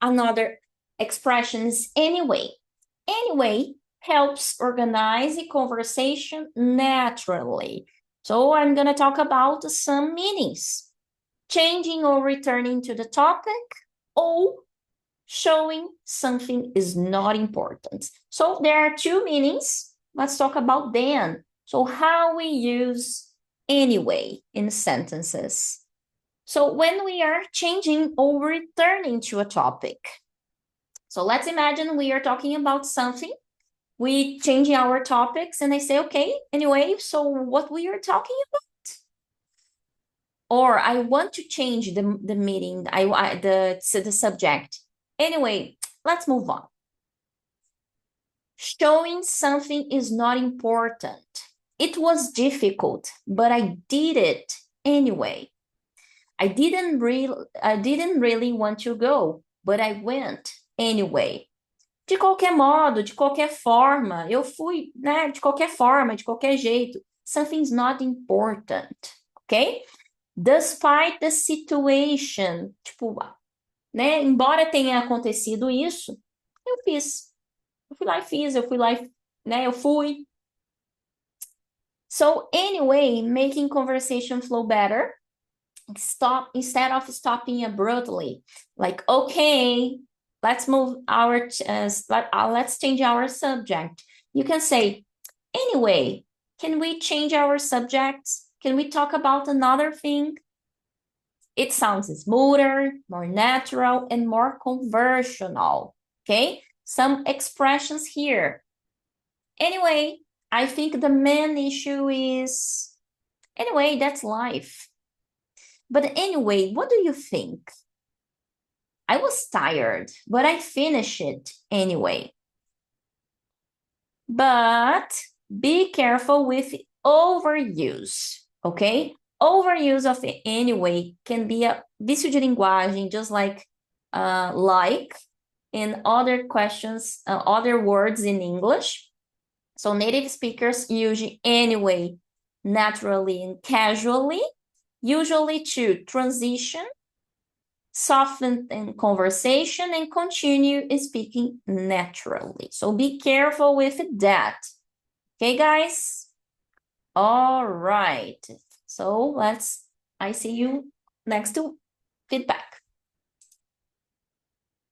Another expression is anyway. Anyway helps organize the conversation naturally. So I'm going to talk about some meanings. Changing or returning to the topic, or showing something is not important. So there are two meanings. Let's talk about them. So how we use anyway in sentences. So when we are changing or returning to a topic. So let's imagine we are talking about something. We changing our topics and I say, okay, anyway, so what we are talking about? Or I want to change the meaning, the subject. Anyway, let's move on. Showing something is not important. It was difficult, but I did it anyway. I didn't really want to go, but I went anyway. De qualquer modo, de qualquer forma, eu fui, né? De qualquer forma, de qualquer jeito. Something's not important, okay? Despite the situation, tipo, né? Embora tenha acontecido isso, eu fiz. Eu fui lá e fiz, eu fui lá e, né? Eu fui. So anyway, making conversation flow better. Instead of stopping abruptly, like, okay, let's move let's change our subject. You can say, anyway, can we change our subjects? Can we talk about another thing? It sounds smoother, more natural, and more conversational, okay? Some expressions here. Anyway, I think the main issue is, anyway, that's life. But anyway, what do you think? I was tired, but I finished it anyway. But be careful with overuse, okay? Overuse of anyway can be a vício de linguagem, just like in other questions, other words in English. So native speakers use anyway naturally and casually, usually to transition, soften in conversation, and continue speaking naturally. So be careful with that. Okay, guys? All right. So I see you next to feedback.